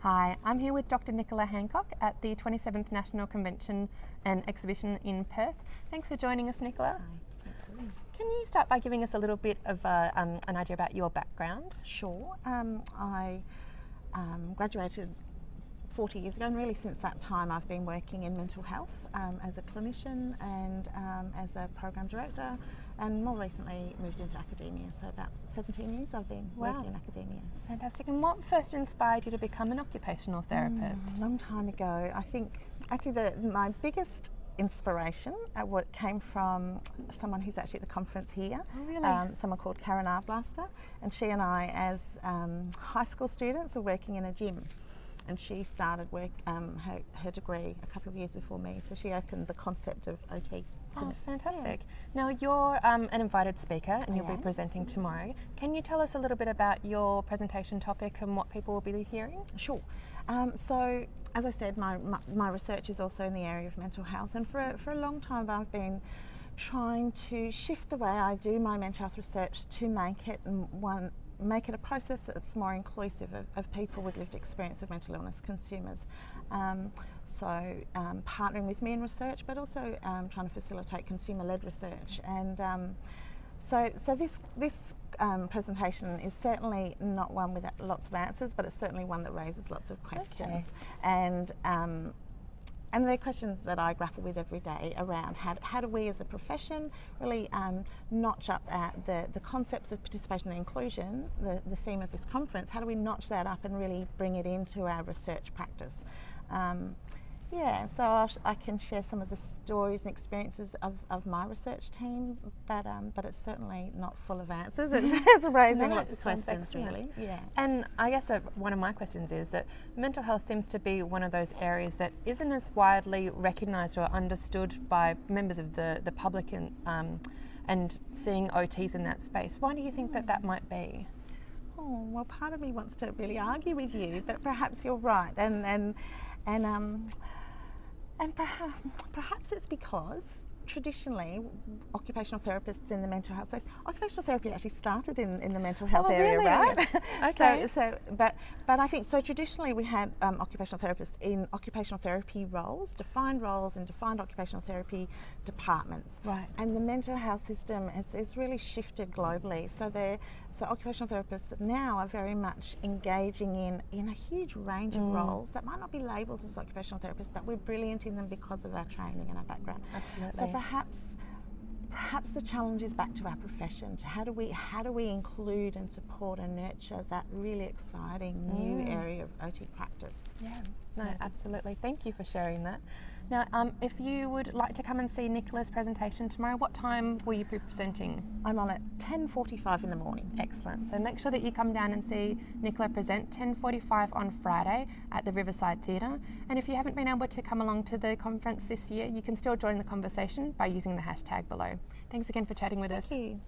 Hi, I'm here with Dr Nicola Hancock at the 27th National Convention and Exhibition in Perth. Thanks for joining us, Nicola. Hi, absolutely. Can you start by giving us a little bit of an idea about your background? Sure. I graduated 40 years ago, and really since that time I've been working in mental health as a clinician and as a program director, and more recently moved into academia. So about 17 years I've been working in academia. Fantastic. And what first inspired you to become an occupational therapist? A long time ago. I think actually my biggest inspiration what came from someone who's actually at the conference here. Oh, really? Someone called Karen Arblaster, and she and I as high school students were working in a gym. And she started her degree a couple of years before me, so she opened the concept of OT to me. Fantastic. Now you're an invited speaker and you'll be presenting tomorrow. Can you tell us a little bit about your presentation topic and what people will be hearing? Sure. So as I said, my research is also in the area of mental health, and for a long time I've been trying to shift the way I do my mental health research to make it a process that's more inclusive of people with lived experience of mental illness, consumers. Partnering with me in research, but also trying to facilitate consumer-led research. And so this presentation is certainly not one with lots of answers, but it's certainly one that raises lots of questions. Okay. And they're questions that I grapple with every day around how do we as a profession really notch up at the concepts of participation and inclusion, the theme of this conference, how do we notch that up and really bring it into our research practice? So I can share some of the stories and experiences of my research team, but it's certainly not full of answers. It's raising lots of questions, really. Yeah. And I guess one of my questions is that mental health seems to be one of those areas that isn't as widely recognised or understood by members of the public, and seeing OTs in that space. Why do you think that might be? Oh, well, part of me wants to really argue with you, but perhaps you're right, and perhaps it's because traditionally occupational therapists in the mental health space, occupational therapy actually started in the mental health area, really? right? Okay. But I think so traditionally we had occupational therapists in occupational therapy roles, defined roles in defined occupational therapy departments. Right. And the mental health system has really shifted globally. So occupational therapists now are very much engaging in a huge range of roles that might not be labelled as occupational therapists, but we're brilliant in them because of our training and our background. Absolutely. So perhaps the challenge is back to our profession. To how do we include and support and nurture that really exciting new area of OT practice? Yeah, no, absolutely. Thank you for sharing that. Now, if you would like to come and see Nicola's presentation tomorrow, what time will you be presenting? I'm on at 10:45 in the morning. Excellent. So make sure that you come down and see Nicola present 10:45 on Friday at the Riverside Theatre. And if you haven't been able to come along to the conference this year, you can still join the conversation by using the hashtag below. Thanks again for chatting with us. Thank you.